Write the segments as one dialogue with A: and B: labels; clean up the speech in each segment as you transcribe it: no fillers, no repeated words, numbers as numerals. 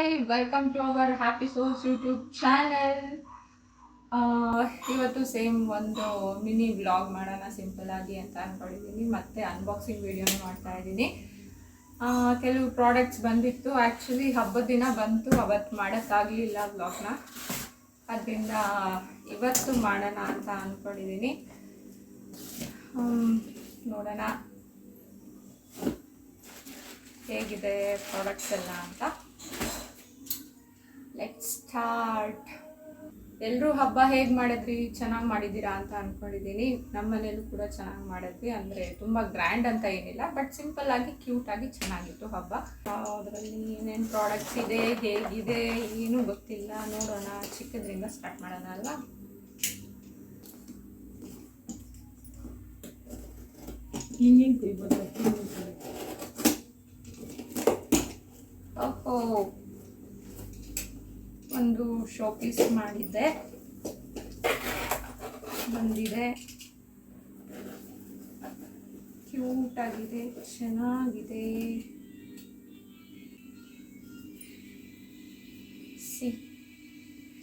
A: Hi, welcome to our Happy Souls YouTube channel. ಇವತ್ತು same ಒಂದು mini vlog ಮಾಡೋಣ simple ಆಗಿ ಅಂತ ಅಂದ್ಕೊಂಡಿದ್ದೀನಿ. ಮತ್ತೆ ಅನ್ಬಾಕ್ಸಿಂಗ್ ವಿಡಿಯೋನು ಮಾಡ್ತಾ ಇದ್ದೀನಿ. ಕೆಲವು ಪ್ರಾಡಕ್ಟ್ಸ್ ಬಂದಿತ್ತು. ಆ್ಯಕ್ಚುಲಿ ಹಬ್ಬದ ದಿನ ಬಂತು, ಅವತ್ತು ಮಾಡೋಕ್ಕಾಗಲಿಲ್ಲ ವ್ಲಾಗ್ನ. ಅದರಿಂದ ಇವತ್ತು ಮಾಡೋಣ ಅಂತ ಅಂದ್ಕೊಂಡಿದ್ದೀನಿ. ನೋಡೋಣ ಹೇಗಿದೆ ಪ್ರಾಡಕ್ಟ್ಸ್ ಎಲ್ಲ ಅಂತ. Let's start. ಎಲ್ಲರೂ ಹಬ್ಬ ಹೇಗೆ ಮಾಡಿದ್ರಿ? ಚೆನ್ನಾಗಿ ಮಾಡಿದ್ದೀರಾ ಅಂತ ಅಂದ್ಕೊಂಡಿದ್ದೀನಿ. ನಮ್ಮ ಮನೇಲೂ ಕೂಡ ಚೆನ್ನಾಗಿ ಮಾಡಿದ್ವಿ. ಅಂದರೆ ತುಂಬ ಗ್ರ್ಯಾಂಡ್ ಅಂತ ಏನಿಲ್ಲ, ಬಟ್ ಸಿಂಪಲ್ ಆಗಿ ಕ್ಯೂಟಾಗಿ ಚೆನ್ನಾಗಿತ್ತು ಹಬ್ಬ. ಅದರಲ್ಲಿ ಏನೇನು ಪ್ರಾಡಕ್ಟ್ಸ್ ಇದೆ, ಹೇಗಿದೆ, ಏನೂ ಗೊತ್ತಿಲ್ಲ. ನೋಡೋಣ, ಚಿಕ್ಕದ್ರಿಂದ ಸ್ಟಾರ್ಟ್ ಮಾಡೋಣ ಅಲ್ವಾ? ಓಹೋ, ಒಂದು ಶೋ ಪೀಸ್ ಮಾಡಿದ್ದೆ, ಬಂದಿದೆ. ಕ್ಯೂಟ್ ಆಗಿದೆ, ಚೆನ್ನಾಗಿದೆ. ಸಿ,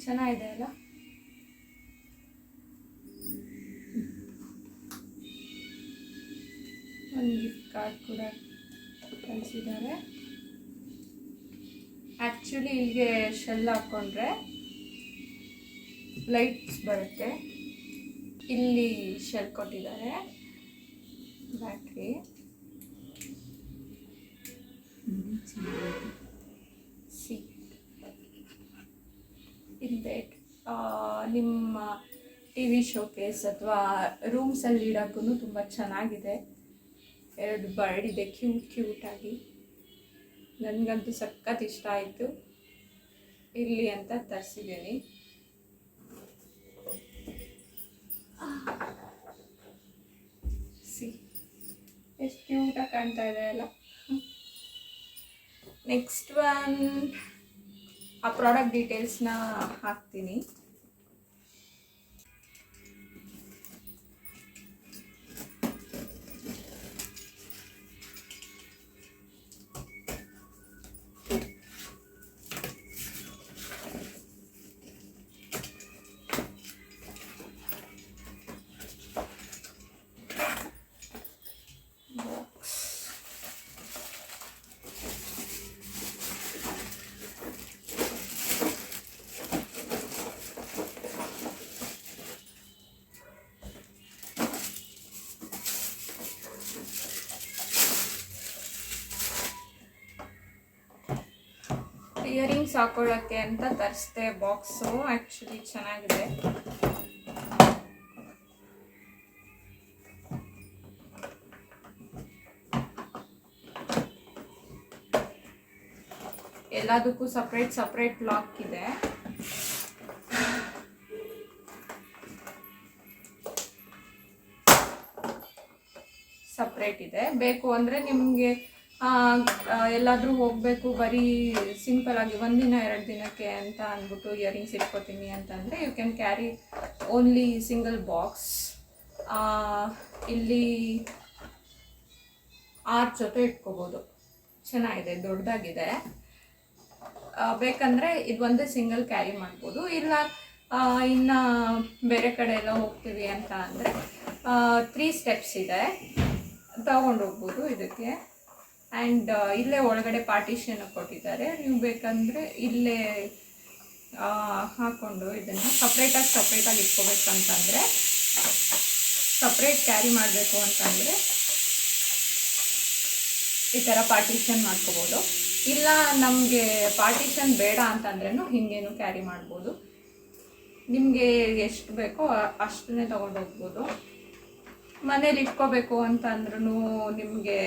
A: ಚೆನ್ನಾಗಿದೆ ಅಲ್ಲ? ಒಂದು ಗಿಫ್ಟ್ ಕಾರ್ಡ್ ಕೂಡ ಕಳಿಸಿದ್ದಾರೆ. ಆ್ಯಕ್ಚುಲಿ ಇಲ್ಲಿಗೆ ಶೆಲ್ ಹಾಕ್ಕೊಂಡ್ರೆ ಲೈಟ್ಸ್ ಬರುತ್ತೆ. ಇಲ್ಲಿ ಶೆಲ್ ಕೊಟ್ಟಿದ್ದಾರೆ, ಬ್ಯಾಟ್ರಿ. ಸಿ, ಇದೆ. ನಿಮ್ಮ ಟಿ ವಿ ಶೋಕೇಸ್ ಅಥವಾ ರೂಮ್ಸಲ್ಲಿ ಇಡೋಕ್ಕೂ ತುಂಬ ಚೆನ್ನಾಗಿದೆ. 2 ಬರ್ಡ್ ಇದೆ, ಕ್ಯೂಟಾಗಿ. ನನಗಂತೂ ಸಖತ್ ಇಷ್ಟ ಆಯಿತು. ಇರಲಿ ಅಂತ ತರಿಸಿದ್ದೀನಿ. ಸಿ, ಎಷ್ಟು ಕ್ಯೂಟಾಗಿ ಕಾಣ್ತಾ ಇದೆ ಅಲ್ಲ? ನೆಕ್ಸ್ಟ್ ಒನ್, ಆ ಪ್ರಾಡಕ್ಟ್ ಡೀಟೇಲ್ಸ್ನ ಹಾಕ್ತೀನಿ. ಇಯರಿಂಗ್ಸ್ ಹಾಕೊಳ್ಳೋಕ್ಕೆ ಅಂತ ತರಿಸ್ದೆ ಬಾಕ್ಸು. ಆ್ಯಕ್ಚುಲಿ ಚೆನ್ನಾಗಿದೆ. ಎಲ್ಲದಕ್ಕೂ ಸಪ್ರೇಟ್ ಲಾಕ್ ಇದೆ. ಸಪ್ರೇಟ್ ಇದೆ. ಬೇಕು ಅಂದರೆ ನಿಮಗೆ ಎಲ್ಲಾದರೂ ಹೋಗಬೇಕು, ಬರೀ ಸಿಂಪಲ್ ಆಗಿ 1 ದಿನ 2 ದಿನಕ್ಕೆ ಅಂತ ಅಂದ್ಬಿಟ್ಟು ಇಯರಿಂಗ್ಸ್ ಇಟ್ಕೋತೀನಿ ಅಂತಂದರೆ you can carry only single box. ಇಲ್ಲಿ 6 ಜೊತೆ ಇಟ್ಕೋಬೋದು. ಚೆನ್ನಾಗಿದೆ, ದೊಡ್ಡದಾಗಿದೆ. ಬೇಕಂದರೆ ಇದು ಒಂದೇ ಸಿಂಗಲ್ ಕ್ಯಾರಿ ಮಾಡ್ಬೋದು. ಇಲ್ಲ ಇನ್ನು ಬೇರೆ ಕಡೆ ಎಲ್ಲ ಹೋಗ್ತೀವಿ ಅಂತ ಅಂದರೆ 3 ಸ್ಟೆಪ್ಸ್ ಇದೆ, ತಗೊಂಡು ಹೋಗ್ಬೋದು ಇದಕ್ಕೆ. ಆ್ಯಂಡ್ ಇಲ್ಲೇ ಒಳಗಡೆ ಪಾರ್ಟಿಷನ್ ಕೊಟ್ಟಿದ್ದಾರೆ. ನೀವು ಬೇಕಂದರೆ ಇಲ್ಲೇ ಹಾಕ್ಕೊಂಡು ಇದನ್ನು ಸಪ್ರೇಟಾಗಿ ಇಟ್ಕೋಬೇಕಂತಂದರೆ, ಸಪ್ರೇಟ್ ಕ್ಯಾರಿ ಮಾಡಬೇಕು ಅಂತಂದರೆ ಈ ಥರ ಪಾರ್ಟಿಷನ್ ಮಾಡ್ಕೋಬೋದು. ಇಲ್ಲ ನಮಗೆ ಪಾರ್ಟಿಷನ್ ಬೇಡ ಅಂತಂದ್ರೂ ಹಿಂಗೇನು ಕ್ಯಾರಿ ಮಾಡ್ಬೋದು. ನಿಮಗೆ ಎಷ್ಟು ಬೇಕೋ ಅಷ್ಟನ್ನೇ ತೊಗೊಂಡು ಹೋಗ್ಬೋದು. ಮನೇಲಿ ಇಟ್ಕೋಬೇಕು ಅಂತಂದ್ರೂ ನಿಮಗೆ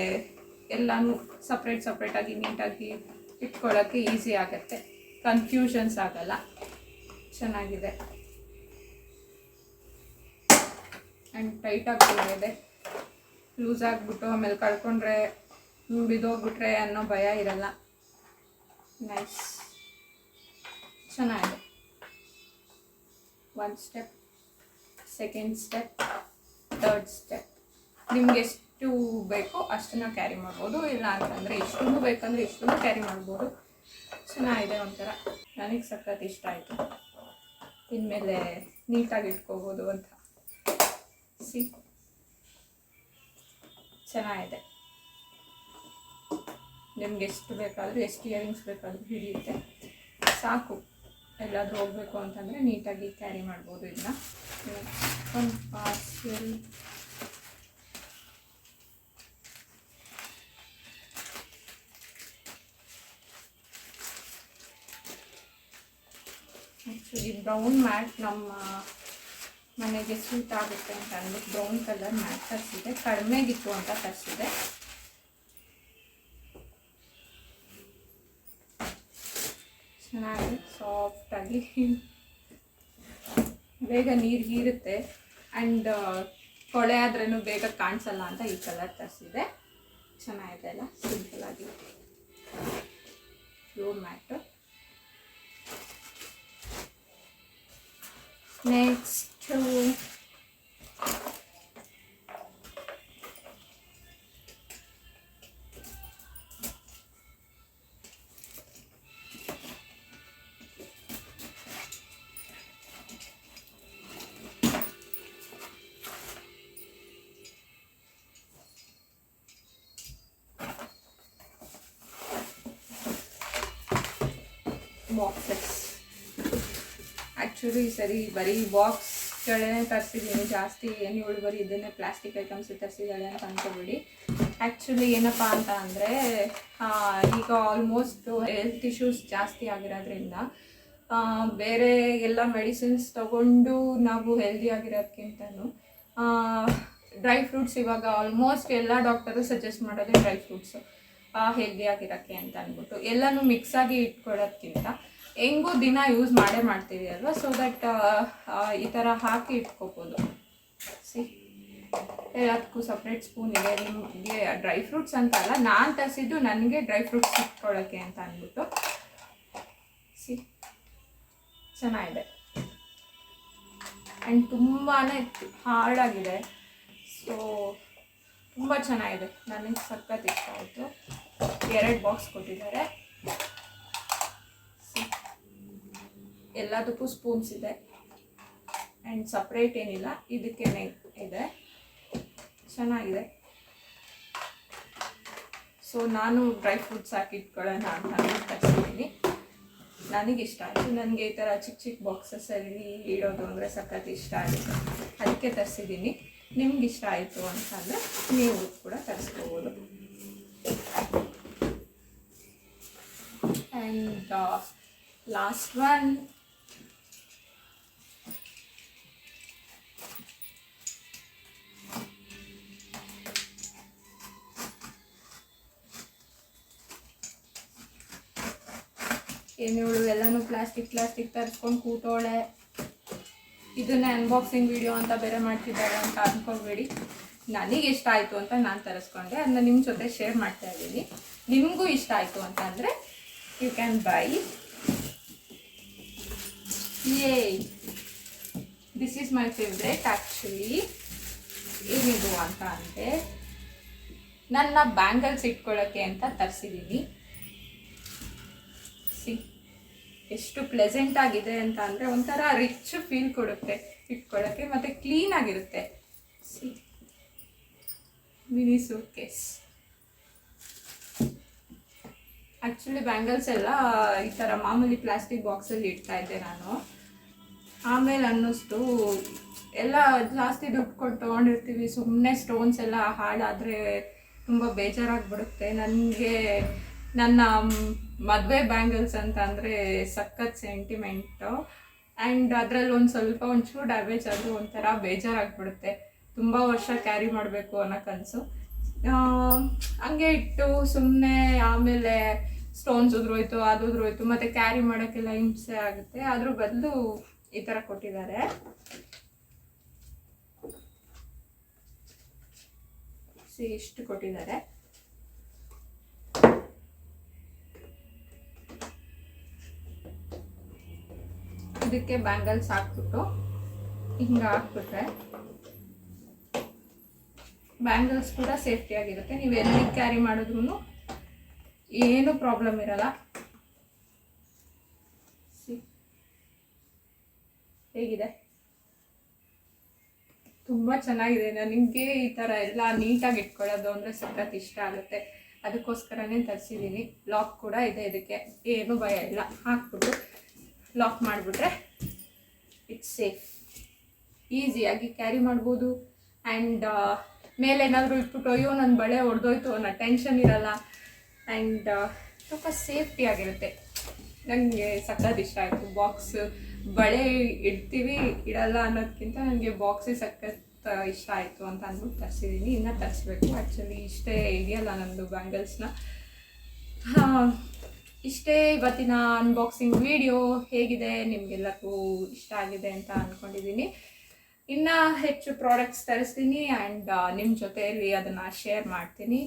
A: ಎಲ್ಲನೂ ಸಪ್ರೇಟಾಗಿ ನೀಟಾಗಿ ಇಟ್ಕೊಳ್ಳೋಕ್ಕೆ ಈಸಿ ಆಗುತ್ತೆ, ಕನ್ಫ್ಯೂಷನ್ಸ್ ಆಗಲ್ಲ. ಚೆನ್ನಾಗಿದೆ ಆ್ಯಂಡ್ ಟೈಟಾಗಿ ಕೂಡ ಇದೆ. ಲೂಸ್ ಆಗಿಬಿಟ್ಟು ಆಮೇಲೆ ಕಳ್ಕೊಂಡ್ರೆ ಬಿದ್ದೋಗ್ಬಿಟ್ರೆ ಅನ್ನೋ ಭಯ ಇರಲ್ಲ. ನೈಸ್, ಚೆನ್ನಾಗಿದೆ. 1 step, 2nd step, 3rd step. ನಿಮ್ಗೆ ಎಷ್ಟು ಬೇಕೋ ಅಷ್ಟನ್ನು ಕ್ಯಾರಿ ಮಾಡ್ಬೋದು. ಇಲ್ಲ ಅಂತಂದರೆ ಇಷ್ಟೂ ಬೇಕಂದರೆ ಇಷ್ಟೂ ಕ್ಯಾರಿ ಮಾಡ್ಬೋದು. ಚೆನ್ನಾಗಿದೆ, ಒಂಥರ ನನಗೆ ಸಖತ್ ಇಷ್ಟ ಆಯಿತು. ಇನ್ಮೇಲೆ ನೀಟಾಗಿ ಇಟ್ಕೋಬೋದು ಅಂತ. ಚೆನ್ನಾಗಿದೆ. ನಿಮ್ಗೆ ಎಷ್ಟು ಬೇಕಾದರೂ, ಎಷ್ಟು ಇಯರಿಂಗ್ಸ್ ಬೇಕಾದರೂ ಹಿಡಿಯುತ್ತೆ. ಸಾಕು, ಎಲ್ಲಾದರೂ ಹೋಗಬೇಕು ಅಂತಂದರೆ ನೀಟಾಗಿ ಕ್ಯಾರಿ ಮಾಡ್ಬೋದು. ಇದನ್ನ ಒಂದು ಪಾರ್ಸೆಲ್ ಆ್ಯಕ್ಚುಲಿ ಬ್ರೌನ್ ಮ್ಯಾಟ್ ನಮ್ಮ ಮನೆಗೆ ಸೂಟ್ ಆಗುತ್ತೆ ಅಂತ ಅಂದ್ಬಿಟ್ಟು ಬ್ರೌನ್ ಕಲರ್ ಮ್ಯಾಟ್ ತರಿಸಿದೆ. ಕಡಿಮೆಗಿತ್ತು ಅಂತ ತರಿಸಿದೆ. ಚೆನ್ನಾಗಿ ಸಾಫ್ಟಾಗಿ, ಬೇಗ ನೀರು ಹೀರುತ್ತೆ ಆ್ಯಂಡ್ ಕೊಳೆ ಆದ್ರೂ ಬೇಗ ಕಾಣಿಸಲ್ಲ ಅಂತ ಈ ಕಲರ್ ತರಿಸಿದೆ. ಚೆನ್ನಾಗಿದೆ ಅಲ್ಲ, ಸಿಂಪಲಾಗಿ floor mat. Next boxes. Actually ಸರಿ ಬರೀ ಬಾಕ್ಸ್ಗಳೇ ತರಿಸಿದ್ದೀನಿ, ಜಾಸ್ತಿ ಏನು ಇವಳು ಬರೀ ಇದನ್ನೇ ಪ್ಲಾಸ್ಟಿಕ್ ಐಟಮ್ಸ್ ತರಿಸಿದ್ದಾಳೆ ಅಂತ ಅಂದ್ಕೊಬಿಡಿ. ಆ್ಯಕ್ಚುಲಿ ಏನಪ್ಪ ಅಂತ ಅಂದರೆ ಈಗ ಆಲ್ಮೋಸ್ಟ್ ಹೆಲ್ತ್ ಇಶ್ಯೂಸ್ ಜಾಸ್ತಿ ಆಗಿರೋದ್ರಿಂದ ಬೇರೆ ಎಲ್ಲ ಮೆಡಿಸಿನ್ಸ್ ತೊಗೊಂಡು ನಾವು ಹೆಲ್ದಿ ಆಗಿರೋದಕ್ಕಿಂತನೂ ಡ್ರೈ ಫ್ರೂಟ್ಸ್, ಇವಾಗ ಆಲ್ಮೋಸ್ಟ್ ಎಲ್ಲ ಡಾಕ್ಟರು ಸಜೆಸ್ಟ್ ಮಾಡೋದು ಡ್ರೈ ಫ್ರೂಟ್ಸು ಹೆಲ್ದಿ ಆಗಿರೋಕ್ಕೆ ಅಂತ ಅಂದ್ಬಿಟ್ಟು. ಎಲ್ಲನೂ ಮಿಕ್ಸಾಗಿ ಇಟ್ಕೊಳ್ಳೋದ್ಕಿಂತ ಹೆಂಗೂ ದಿನ ಯೂಸ್ ಮಾಡ್ತೀವಿ ಅಲ್ವಾ, ಸೊ ದಟ್ ಈ ಥರ ಹಾಕಿ ಇಟ್ಕೋಬೋದು. ಎಲ್ಲದಕ್ಕೂ ಸಪ್ರೇಟ್ ಸ್ಪೂನ್ ಇದೆ. ನಿಮಗೆ ಡ್ರೈ ಫ್ರೂಟ್ಸ್ ಅಂತ ಅಲ್ಲ, ನಾನು ತರಿಸಿದ್ದು ನನಗೆ ಡ್ರೈ ಫ್ರೂಟ್ಸ್ ಇಟ್ಕೊಳ್ಳೋಕ್ಕೆ ಅಂತ ಅಂದ್ಬಿಟ್ಟು. ಚೆನ್ನಾಗಿದೆ ಆ್ಯಂಡ್ ತುಂಬಾ ಹಾರ್ಡಾಗಿದೆ. ಸೊ ತುಂಬ ಚೆನ್ನಾಗಿದೆ, ನನಗೆ ಸಖತ್ ಇಷ್ಟ ಆಯಿತು. 2 ಬಾಕ್ಸ್ ಕೊಟ್ಟಿದ್ದಾರೆ. ಎಲ್ಲದಕ್ಕೂ ಸ್ಪೂನ್ಸ್ ಇದೆ ಆ್ಯಂಡ್ ಸಪ್ರೇಟ್ ಏನಿಲ್ಲ, ಇದಕ್ಕೇನೆ ಇದೆ. ಚೆನ್ನಾಗಿದೆ. ಸೊ ನಾನು ಡ್ರೈ ಫ್ರೂಟ್ಸ್ ಹಾಕಿ ಇಟ್ಕೊಳ್ಳೋಣ ಅಂತ ತರಿಸಿದ್ದೀನಿ. ನನಗಿಷ್ಟ ಆಯಿತು. ನನಗೆ ಈ ಥರ ಚಿಕ್ಕ ಚಿಕ್ಕ ಬಾಕ್ಸಸ್ಸಲ್ಲಿ ಇಡೋದು ಅಂದರೆ ಸಖತ್ ಇಷ್ಟ ಆಗುತ್ತೆ, ಅದಕ್ಕೆ ತರಿಸಿದ್ದೀನಿ. ನಿಮ್ಗೆ ಇಷ್ಟ ಆಯಿತು ಅಂತಂದರೆ ನೀವು ಕೂಡ ತರಿಸ್ಕೋಬೋದು. ಆ್ಯಂಡ್ ಲಾಸ್ಟ್ ಒನ್, ಏನಿವಳು ಎಲ್ಲನೂ ಪ್ಲಾಸ್ಟಿಕ್ ತರಿಸ್ಕೊಂಡು ಕೂತೋಳೆ, ಇದನ್ನೇ ಅನ್ಬಾಕ್ಸಿಂಗ್ ವಿಡಿಯೋ ಅಂತ ಬೇರೆ ಮಾಡ್ತಿದ್ದಾರೆ ಅಂತ ಅಂದ್ಕೊಬೇಡಿ. ನನಗೆ ಇಷ್ಟ ಆಯಿತು ಅಂತ ನಾನು ತರಿಸ್ಕೊಂಡೆ, ಅದನ್ನ ನಿಮ್ಮ ಜೊತೆ ಶೇರ್ ಮಾಡ್ತಾ ಇದ್ದೀನಿ. ನಿಮಗೂ ಇಷ್ಟ ಆಯಿತು ಅಂತ ಅಂದರೆ you can buy. This is my favourite. Actually ಏನಿದು ಅಂತ ಅಂದರೆ ನನ್ನ ಬ್ಯಾಂಗಲ್ಸ್ ಇಟ್ಕೊಳ್ಳೋಕ್ಕೆ ಅಂತ ತರಿಸಿದ್ದೀನಿ. ಎಷ್ಟು ಪ್ಲೆಸೆಂಟ್ ಆಗಿದೆ ಅಂತ ಅಂದರೆ ಒಂಥರ ರಿಚ್ ಫೀಲ್ ಕೊಡುತ್ತೆ ಇಟ್ಕೊಳ್ಳೋಕ್ಕೆ, ಮತ್ತು ಕ್ಲೀನ್ ಆಗಿರುತ್ತೆ. Mini suitcase. Actually bangles ಎಲ್ಲ ಈ ಥರ ಮಾಮೂಲಿ ಪ್ಲಾಸ್ಟಿಕ್ ಬಾಕ್ಸಲ್ಲಿ ಇಡ್ತಾ ಇದ್ದೆ ನಾನು. ಆಮೇಲೆ ಅನ್ನಿಸ್ತು ಎಲ್ಲ ಜಾಸ್ತಿ ದುಡ್ಡು ಕೊಟ್ಟು ತೊಗೊಂಡಿರ್ತೀವಿ, ಸುಮ್ಮನೆ ಸ್ಟೋನ್ಸ್ ಎಲ್ಲ ಹಾಳಾದರೆ ತುಂಬ ಬೇಜಾರಾಗಿಬಿಡುತ್ತೆ. ನನಗೆ ನನ್ನ ಮದುವೆ ಬ್ಯಾಂಗಲ್ಸ್ ಅಂತ ಅಂದರೆ ಸಖತ್ ಸೆಂಟಿಮೆಂಟು. ಆ್ಯಂಡ್ ಅದರಲ್ಲಿ ಒಂಚೂರು ಡ್ಯಾಮೇಜ್ ಆದರೂ ಒಂಥರ ಬೇಜಾರಾಗಿಬಿಡುತ್ತೆ. ತುಂಬ ವರ್ಷ ಕ್ಯಾರಿ ಮಾಡಬೇಕು ಅನ್ನೋ ಕನಸು. ಹಂಗೆ ಇಟ್ಟು ಸುಮ್ಮನೆ ಆಮೇಲೆ ಸ್ಟೋನ್ಸ್ ಉದುರೋಯ್ತು, ಅದು ಉದುರೋಯ್ತು, ಮತ್ತು ಕ್ಯಾರಿ ಮಾಡೋಕ್ಕೆಲ್ಲ ಹಿಂಸೆ ಆಗುತ್ತೆ. ಅದ್ರ ಬದಲು ಈ ಥರ ಕೊಟ್ಟಿದ್ದಾರೆ. ಇಷ್ಟು ಕೊಟ್ಟಿದ್ದಾರೆ. ಇದಕ್ಕೆ ಬ್ಯಾಂಗಲ್ಸ್ ಹಾಕ್ಬಿಟ್ಟು ಹಿಂಗೆ ಹಾಕ್ಬಿಟ್ರೆ ಬ್ಯಾಂಗಲ್ಸ್ ಕೂಡ ಸೇಫ್ಟಿ ಆಗಿರುತ್ತೆ. ನೀವು ಎಲ್ಲಿ ಕ್ಯಾರಿ ಮಾಡಿದ್ರೂ ಏನು ಪ್ರಾಬ್ಲಮ್ ಇರಲ್ಲ. ಹೇಗಿದೆ? ತುಂಬ ಚೆನ್ನಾಗಿದೆ. ನನಗೆ ಈ ಥರ ಎಲ್ಲ ನೀಟಾಗಿ ಇಟ್ಕೊಳ್ಳೋದು ಅಂದರೆ ಸಖತ್ ಇಷ್ಟ ಆಗುತ್ತೆ. ಅದಕ್ಕೋಸ್ಕರನೇ ತರಿಸಿದ್ದೀನಿ. ಲಾಕ್ ಕೂಡ ಇದೆ, ಇದಕ್ಕೆ ಏನೂ ಭಯ ಇಲ್ಲ. ಹಾಕ್ಬಿಟ್ಟು ಲಾಕ್ ಮಾಡಿಬಿಟ್ರೆ ಇಟ್ಸ್ ಸೇಫ್. ಈಸಿಯಾಗಿ ಕ್ಯಾರಿ ಮಾಡ್ಬೋದು. ಆ್ಯಂಡ್ ಮೇಲೇನಾದರೂ ಇಟ್ಬಿಟ್ಟು ಅಯ್ಯೋ ನನ್ನ ಬಳೆ ಒಡೆದೋಯ್ತು ಅನ್ನೋ ಟೆನ್ಷನ್ ಇರಲ್ಲ. ಆ್ಯಂಡ್ ಸ್ವಲ್ಪ ಸೇಫ್ಟಿಯಾಗಿರುತ್ತೆ. ನನಗೆ ಸಖತ್ ಇಷ್ಟ ಆಯಿತು. ಬಾಕ್ಸ್ ಬಳೆ ಇಡ್ತೀವಿ ಇಡಲ್ಲ ಅನ್ನೋದಕ್ಕಿಂತ ನನಗೆ ಬಾಕ್ಸೇ ಸಖತ್ ಇಷ್ಟ ಆಯಿತು ಅಂತ ಅಂದ್ಬಿಟ್ಟು ತರಿಸಿದ್ದೀನಿ. ಇನ್ನೂ ತರಿಸ್ಬೇಕು. ಆ್ಯಕ್ಚುಲಿ ಇಷ್ಟೇ ಇದೆಯಲ್ಲ ನನ್ನದು ಬ್ಯಾಂಗಲ್ಸ್ನ. ಇಷ್ಟೇ ಇವತ್ತಿನ ಅನ್ಬಾಕ್ಸಿಂಗ್ ವಿಡಿಯೋ. ಹೇಗಿದೆ? ನಿಮಗೆಲ್ಲರಿಗೂ ಇಷ್ಟ ಆಗಿದೆ ಅಂತ ಅಂದ್ಕೊಂಡಿದ್ದೀನಿ. ಇನ್ನೂ ಹೆಚ್ಚು ಪ್ರಾಡಕ್ಟ್ಸ್ ತರಿಸ್ತೀನಿ ಆ್ಯಂಡ್ ನಿಮ್ಮ ಜೊತೆಯಲ್ಲಿ ಅದನ್ನು ಶೇರ್ ಮಾಡ್ತೀನಿ.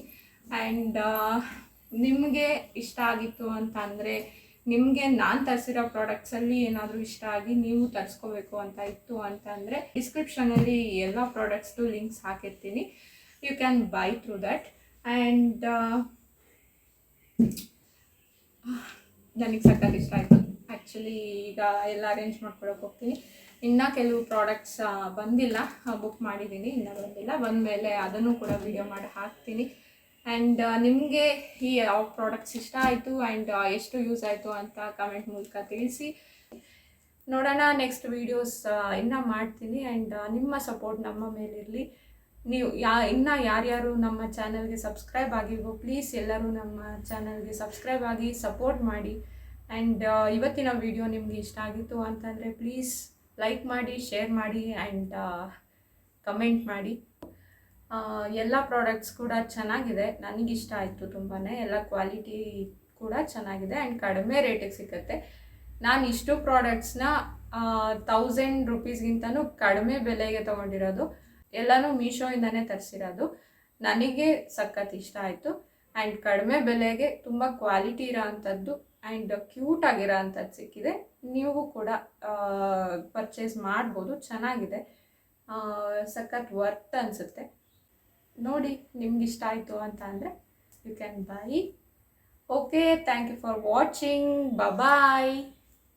A: ಆ್ಯಂಡ್ ನಿಮಗೆ ಇಷ್ಟ ಆಗಿತ್ತು ಅಂತ ಅಂದರೆ, ನಿಮಗೆ ನಾನು ತರಿಸಿರೋ ಪ್ರಾಡಕ್ಟ್ಸಲ್ಲಿ ಏನಾದರೂ ಇಷ್ಟ ಆಗಿ ನೀವು ತರಿಸ್ಕೋಬೇಕು ಅಂತ ಇತ್ತು ಅಂತ ಅಂದರೆ, ಡಿಸ್ಕ್ರಿಪ್ಷನಲ್ಲಿ ಎಲ್ಲ ಪ್ರಾಡಕ್ಟ್ಸ್ದು ಲಿಂಕ್ಸ್ ಹಾಕಿರ್ತೀನಿ. You can buy through that. And ನನಗೆ ಸಖತ್ ಇಷ್ಟ ಆಯಿತು. ಆ್ಯಕ್ಚುಲಿ ಈಗ ಎಲ್ಲ ಅರೇಂಜ್ ಮಾಡ್ಕೊಳಕ್ಕೆ ಹೋಗ್ತೀನಿ. ಇನ್ನೂ ಕೆಲವು ಪ್ರಾಡಕ್ಟ್ಸ್ ಬಂದಿಲ್ಲ, ಬುಕ್ ಮಾಡಿದ್ದೀನಿ, ಇನ್ನೂ ಬಂದಿಲ್ಲ. ಬಂದಮೇಲೆ ಅದನ್ನು ಕೂಡ ವಿಡಿಯೋ ಮಾಡಿ ಹಾಕ್ತೀನಿ. ಆ್ಯಂಡ್ ನಿಮಗೆ ಈ ಯಾವ ಪ್ರಾಡಕ್ಟ್ಸ್ ಇಷ್ಟ ಆಯಿತು ಆ್ಯಂಡ್ ಎಷ್ಟು ಯೂಸ್ ಆಯಿತು ಅಂತ ಕಮೆಂಟ್ ಮೂಲಕ ತಿಳಿಸಿ. ನೋಡೋಣ, ನೆಕ್ಸ್ಟ್ ವೀಡಿಯೋಸ್ ಇನ್ನೂ ಮಾಡ್ತೀನಿ. ಆ್ಯಂಡ್ ನಿಮ್ಮ ಸಪೋರ್ಟ್ ನಮ್ಮ ಮೇಲಿರಲಿ. ನೀವು ಇನ್ನೂ ಯಾರ್ಯಾರು ನಮ್ಮ ಚಾನಲ್ಗೆ ಸಬ್ಸ್ಕ್ರೈಬ್ ಆಗಿಲ್ವೋ ಪ್ಲೀಸ್ ಎಲ್ಲರೂ ನಮ್ಮ ಚಾನಲ್ಗೆ ಸಬ್ಸ್ಕ್ರೈಬ್ ಆಗಿ ಸಪೋರ್ಟ್ ಮಾಡಿ. ಆ್ಯಂಡ್ ಇವತ್ತಿನ ವಿಡಿಯೋ ನಿಮಗೆ ಇಷ್ಟ ಆಗಿತ್ತು ಅಂತಂದರೆ ಪ್ಲೀಸ್ ಲೈಕ್ ಮಾಡಿ, ಶೇರ್ ಮಾಡಿ ಆ್ಯಂಡ್ ಕಮೆಂಟ್ ಮಾಡಿ. ಎಲ್ಲ ಪ್ರಾಡಕ್ಟ್ಸ್ ಕೂಡ ಚೆನ್ನಾಗಿದೆ, ನನಗಿಷ್ಟ ಆಯಿತು ತುಂಬಾ. ಎಲ್ಲ ಕ್ವಾಲಿಟಿ ಕೂಡ ಚೆನ್ನಾಗಿದೆ ಆ್ಯಂಡ್ ಕಡಿಮೆ ರೇಟಿಗೆ ಸಿಗುತ್ತೆ. ನಾನು ಇಷ್ಟು ಪ್ರಾಡಕ್ಟ್ಸ್ನ 1000 ರೂಪೀಸ್ಗಿಂತನೂ ಕಡಿಮೆ ಬೆಲೆಗೆ ತೊಗೊಂಡಿರೋದು. ಎಲ್ಲನೂ ಮೀಶೋಯಿಂದನೇ ತರಿಸಿರೋದು. ನನಗೆ ಸಖತ್ ಇಷ್ಟ ಆಯಿತು ಆ್ಯಂಡ್ ಕಡಿಮೆ ಬೆಲೆಗೆ ತುಂಬ ಕ್ವಾಲಿಟಿ ಇರೋ ಅಂಥದ್ದು ಆ್ಯಂಡ್ ಕ್ಯೂಟ್ ಆಗಿರೋ ಅಂಥದ್ದು ಸಿಕ್ಕಿದೆ. ನೀವು ಕೂಡ ಪರ್ಚೇಸ್ ಮಾಡ್ಬೋದು, ಚೆನ್ನಾಗಿದೆ, ಸಖತ್ ವರ್ತ್ ಅನಿಸುತ್ತೆ. ನೋಡಿ, ನಿಮ್ಗೆ ಇಷ್ಟ ಆಯಿತು ಅಂತ ಅಂದರೆ you can buy. Okay, thank you for watching. Bye.